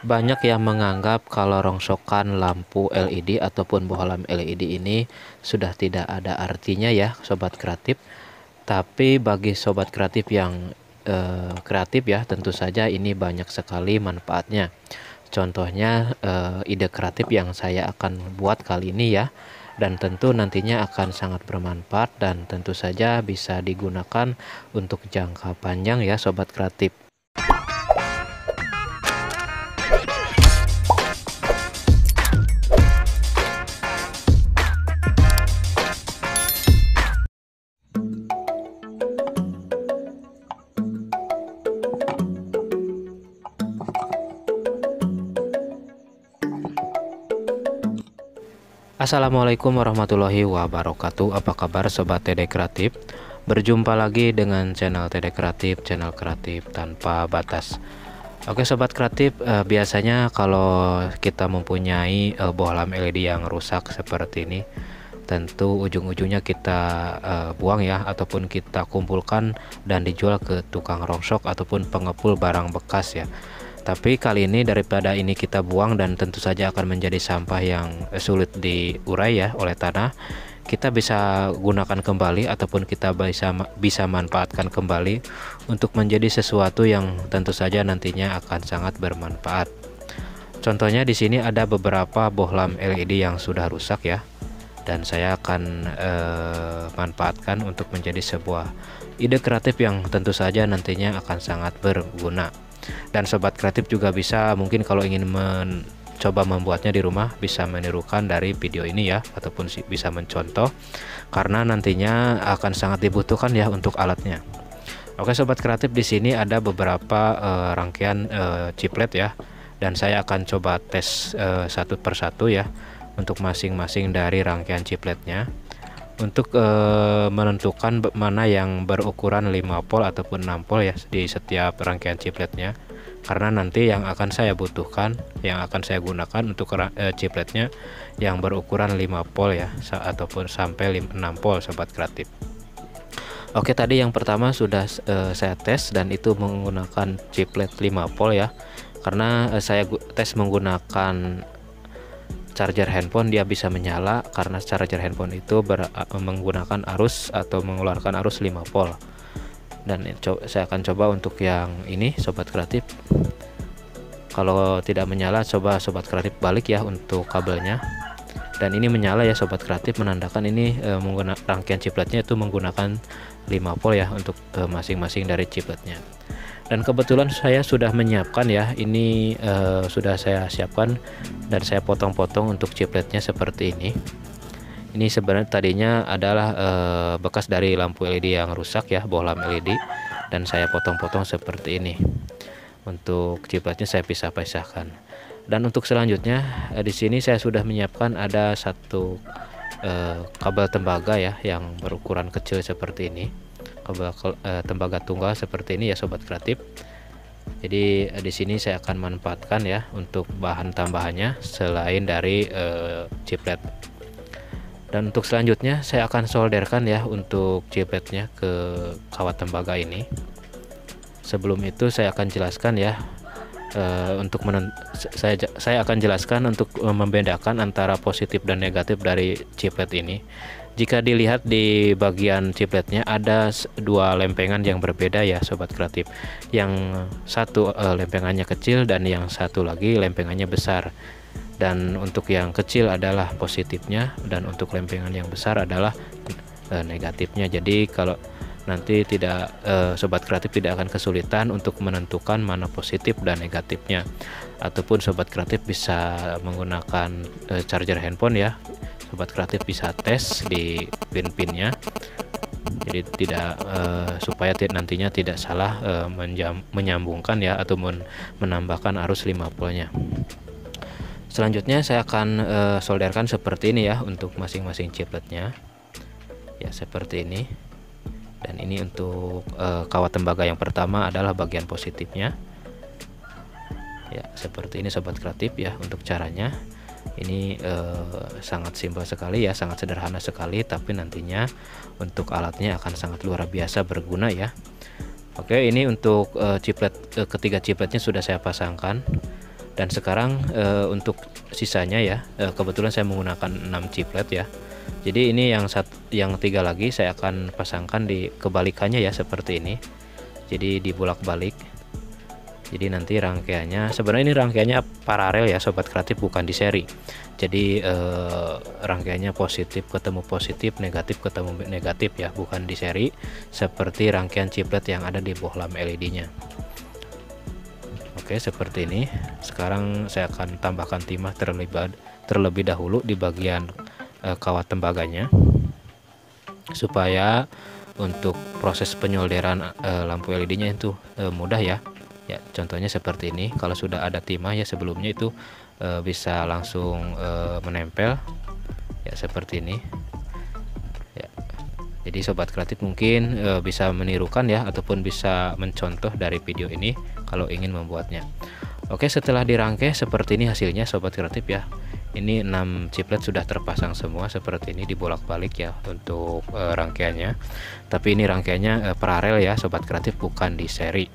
Banyak yang menganggap kalau rongsokan lampu LED ataupun bohlam LED ini sudah tidak ada artinya ya sobat kreatif. Tapi bagi sobat kreatif yang kreatif ya, tentu saja ini banyak sekali manfaatnya. Contohnya ide kreatif yang saya akan buat kali ini ya. Dan tentu nantinya akan sangat bermanfaat dan tentu saja bisa digunakan untuk jangka panjang ya sobat kreatif. Assalamualaikum warahmatullahi wabarakatuh. Apa kabar sobat TD Kreatif? Berjumpa lagi dengan channel TD Kreatif, channel kreatif tanpa batas. Oke sobat kreatif, biasanya kalau kita mempunyai bohlam LED yang rusak seperti ini, tentu ujung-ujungnya kita buang ya, ataupun kita kumpulkan dan dijual ke tukang rongsok ataupun pengepul barang bekas ya. Tapi kali ini daripada ini kita buang dan tentu saja akan menjadi sampah yang sulit diurai ya oleh tanah, kita bisa gunakan kembali ataupun kita bisa manfaatkan kembali untuk menjadi sesuatu yang tentu saja nantinya akan sangat bermanfaat. Contohnya di sini ada beberapa bohlam LED yang sudah rusak ya, dan saya akan manfaatkan untuk menjadi sebuah ide kreatif yang tentu saja nantinya akan sangat berguna. Dan sobat kreatif juga bisa, mungkin kalau ingin mencoba membuatnya di rumah, bisa menirukan dari video ini ya, ataupun bisa mencontoh, karena nantinya akan sangat dibutuhkan ya untuk alatnya. Oke sobat kreatif, di sini ada beberapa rangkaian chiplet ya, dan saya akan coba tes satu persatu ya untuk masing-masing dari rangkaian chipletnya, untuk menentukan mana yang berukuran 5 volt ataupun 6 volt ya di setiap rangkaian chipletnya, karena nanti yang akan saya butuhkan, yang akan saya gunakan untuk chipletnya yang berukuran 5 volt ya, ataupun sampai 6 volt sobat kreatif. Oke, tadi yang pertama sudah saya tes dan itu menggunakan chiplet 5 volt ya, karena saya tes menggunakan charger handphone, dia bisa menyala karena charger handphone itu menggunakan arus atau mengeluarkan arus 5 volt. Dan saya akan coba untuk yang ini sobat kreatif. Kalau tidak menyala, coba sobat kreatif balik ya untuk kabelnya. Dan ini menyala ya sobat kreatif, menandakan ini menggunakan rangkaian chipletnya itu menggunakan 5 volt ya untuk masing-masing dari chipletnya. Dan kebetulan saya sudah menyiapkan ya, ini sudah saya siapkan dan saya potong-potong untuk chipletnya seperti ini. Ini sebenarnya tadinya adalah bekas dari lampu LED yang rusak ya, bohlam LED, dan saya potong-potong seperti ini. Untuk chipletnya saya pisah-pisahkan. Dan untuk selanjutnya di sini saya sudah menyiapkan ada satu kabel tembaga ya yang berukuran kecil seperti ini. Kabel tembaga tunggal seperti ini ya sobat kreatif. Jadi di sini saya akan manfaatkan ya untuk bahan tambahannya selain dari chiplet. Dan untuk selanjutnya saya akan solderkan ya untuk chipletnya ke kawat tembaga ini. Sebelum itu saya akan jelaskan ya untuk saya akan jelaskan untuk membedakan antara positif dan negatif dari chiplet ini. Jika dilihat di bagian chipletnya ada dua lempengan yang berbeda ya sobat kreatif. Yang satu lempengannya kecil dan yang satu lagi lempengannya besar. Dan untuk yang kecil adalah positifnya dan untuk lempengan yang besar adalah negatifnya. Jadi kalau nanti tidak sobat kreatif tidak akan kesulitan untuk menentukan mana positif dan negatifnya. Ataupun sobat kreatif bisa menggunakan charger handphone ya. Sobat kreatif bisa tes di pin-pinnya, jadi tidak supaya nantinya tidak salah menyambungkan ya ataupun menambahkan arus 5 voltnya. Selanjutnya saya akan solderkan seperti ini ya untuk masing-masing chipletnya ya, seperti ini. Dan ini untuk kawat tembaga yang pertama adalah bagian positifnya ya, seperti ini sobat kreatif ya. Untuk caranya ini sangat simpel sekali ya, sangat sederhana sekali, tapi nantinya untuk alatnya akan sangat luar biasa berguna ya. Oke, ini untuk chiplet ketiga chipletnya sudah saya pasangkan. Dan sekarang untuk sisanya ya, kebetulan saya menggunakan 6 chiplet ya. Jadi ini yang 3 lagi saya akan pasangkan di kebalikannya ya, seperti ini. Jadi dibolak-balik. Jadi nanti rangkaiannya, sebenarnya ini rangkaiannya paralel ya sobat kreatif, bukan di seri. Jadi rangkaiannya positif ketemu positif, negatif ketemu negatif ya, bukan di seri seperti rangkaian chiplet yang ada di bohlam LED-nya. Oke, seperti ini. Sekarang saya akan tambahkan timah terlebih dahulu di bagian kawat tembaganya, supaya untuk proses penyolderan lampu LED-nya itu mudah ya. Ya, contohnya seperti ini. Kalau sudah ada timah ya sebelumnya itu bisa langsung menempel ya, seperti ini ya. Jadi sobat kreatif mungkin bisa menirukan ya, ataupun bisa mencontoh dari video ini kalau ingin membuatnya. Oke, setelah dirangkai seperti ini hasilnya sobat kreatif ya. Ini 6 chiplet sudah terpasang semua seperti ini, dibolak-balik ya untuk rangkaiannya. Tapi ini rangkaiannya paralel ya sobat kreatif, bukan di seri.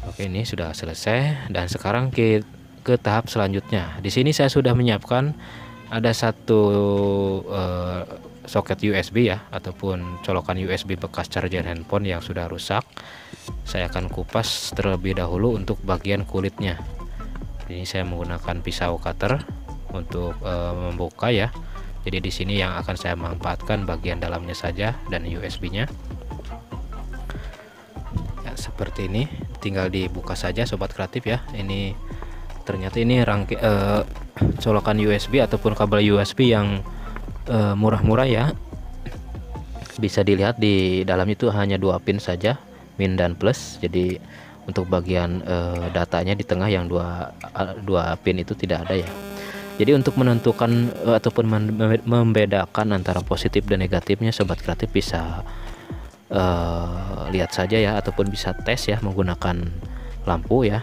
Oke, ini sudah selesai dan sekarang ke tahap selanjutnya. Di sini saya sudah menyiapkan ada satu soket USB ya, ataupun colokan USB bekas charger handphone yang sudah rusak. Saya akan kupas terlebih dahulu untuk bagian kulitnya. Ini saya menggunakan pisau cutter untuk membuka ya. Jadi di sini yang akan saya manfaatkan bagian dalamnya saja dan USB-nya. Ya, seperti ini, tinggal dibuka saja sobat kreatif ya. Ini ternyata ini colokan USB ataupun kabel USB yang murah-murah ya. Bisa dilihat di dalam itu hanya 2 pin saja, min dan plus. Jadi untuk bagian datanya di tengah yang dua pin itu tidak ada ya. Jadi untuk menentukan ataupun membedakan antara positif dan negatifnya sobat kreatif bisa lihat saja ya, ataupun bisa tes ya menggunakan lampu ya,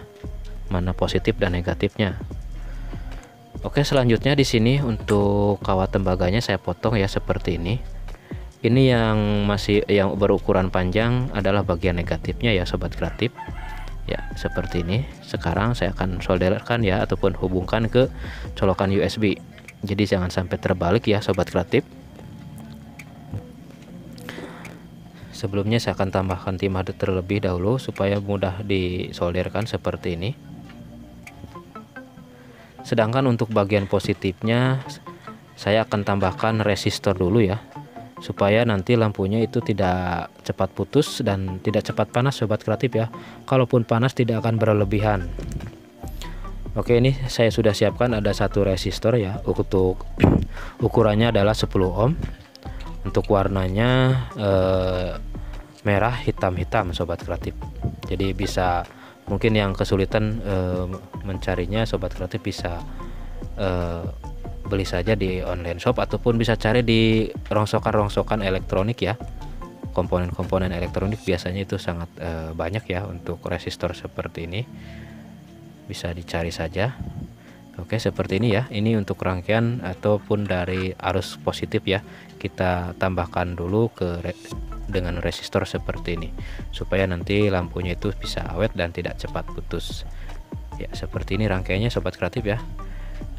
mana positif dan negatifnya. Oke, selanjutnya di sini untuk kawat tembaganya saya potong ya seperti ini. Ini yang berukuran panjang adalah bagian negatifnya ya sobat kreatif. Ya, seperti ini. Sekarang saya akan solderkan ya, ataupun hubungkan ke colokan USB. Jadi jangan sampai terbalik ya sobat kreatif. Sebelumnya saya akan tambahkan timah terlebih dahulu supaya mudah disolderkan seperti ini. Sedangkan untuk bagian positifnya saya akan tambahkan resistor dulu ya, supaya nanti lampunya itu tidak cepat putus dan tidak cepat panas sobat kreatif ya. Kalaupun panas tidak akan berlebihan. Oke, ini saya sudah siapkan ada satu resistor ya, untuk ukurannya adalah 10 ohm. Untuk warnanya merah hitam-hitam sobat kreatif. Jadi bisa, mungkin yang kesulitan mencarinya sobat kreatif bisa beli saja di online shop, ataupun bisa cari di rongsokan elektronik ya. Komponen-komponen elektronik biasanya itu sangat banyak ya untuk resistor seperti ini, bisa dicari saja. Oke, seperti ini ya. Ini untuk rangkaian ataupun dari arus positif ya, kita tambahkan dulu dengan resistor seperti ini supaya nanti lampunya itu bisa awet dan tidak cepat putus ya. Seperti ini rangkaiannya sobat kreatif ya.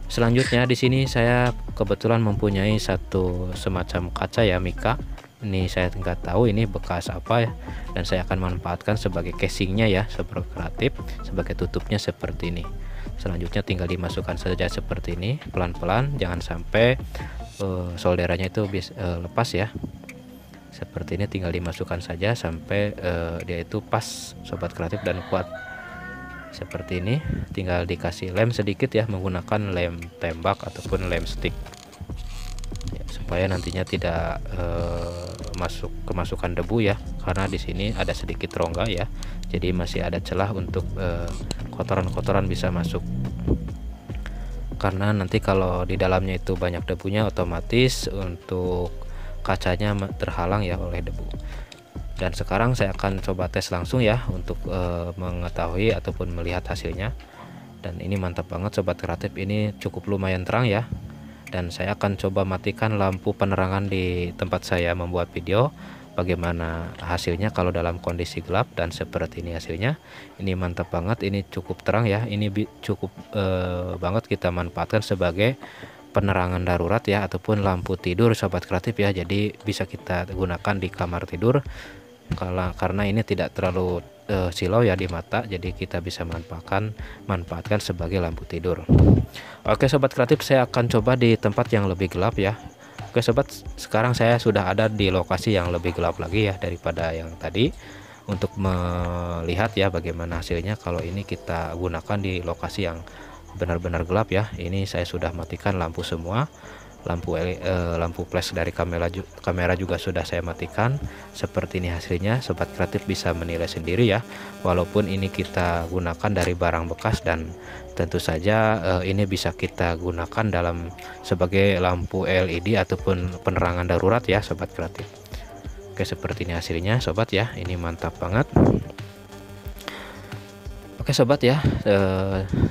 Selanjutnya di sini saya kebetulan mempunyai satu semacam kaca ya, mika. Ini saya nggak tahu ini bekas apa ya, dan saya akan manfaatkan sebagai casingnya ya sobat kreatif, sebagai tutupnya seperti ini. Selanjutnya tinggal dimasukkan saja seperti ini, pelan-pelan, jangan sampai solderannya itu lepas ya. Seperti ini tinggal dimasukkan saja sampai dia itu pas sobat kreatif dan kuat. Seperti ini, tinggal dikasih lem sedikit ya, menggunakan lem tembak ataupun lem stick ya, supaya nantinya tidak kemasukan debu ya, karena di sini ada sedikit rongga ya, jadi masih ada celah untuk kotoran-kotoran bisa masuk. Karena nanti kalau di dalamnya itu banyak debunya, otomatis untuk kacanya terhalang ya oleh debu. Dan sekarang saya akan coba tes langsung ya untuk mengetahui ataupun melihat hasilnya. Dan ini mantap banget sobat kreatif, ini cukup lumayan terang ya. Dan saya akan coba matikan lampu penerangan di tempat saya membuat video, bagaimana hasilnya kalau dalam kondisi gelap. Dan seperti ini hasilnya, ini mantap banget, ini cukup terang ya, ini cukup banget kita manfaatkan sebagai penerangan darurat ya, ataupun lampu tidur sobat kreatif ya. Jadi bisa kita gunakan di kamar tidur karena ini tidak terlalu silau ya di mata, jadi kita bisa manfaatkan sebagai lampu tidur. Oke sobat kreatif, saya akan coba di tempat yang lebih gelap ya. Oke sobat, sekarang saya sudah ada di lokasi yang lebih gelap lagi ya daripada yang tadi, untuk melihat ya bagaimana hasilnya kalau ini kita gunakan di lokasi yang benar-benar gelap ya. Ini saya sudah matikan lampu semua, lampu flash dari kamera juga sudah saya matikan. Seperti ini hasilnya, sobat kreatif bisa menilai sendiri ya, walaupun ini kita gunakan dari barang bekas, dan tentu saja ini bisa kita gunakan sebagai lampu LED ataupun penerangan darurat ya sobat kreatif. Oke, seperti ini hasilnya sobat ya, ini mantap banget. Oke sobat ya,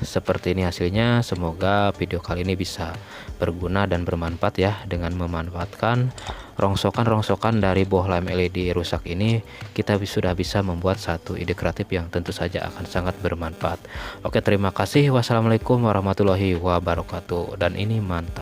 seperti ini hasilnya. Semoga video kali ini bisa berguna dan bermanfaat ya. Dengan memanfaatkan rongsokan dari bohlam LED rusak ini, kita sudah bisa membuat satu ide kreatif yang tentu saja akan sangat bermanfaat. Oke, terima kasih. Wassalamualaikum warahmatullahi wabarakatuh. Dan ini mantap.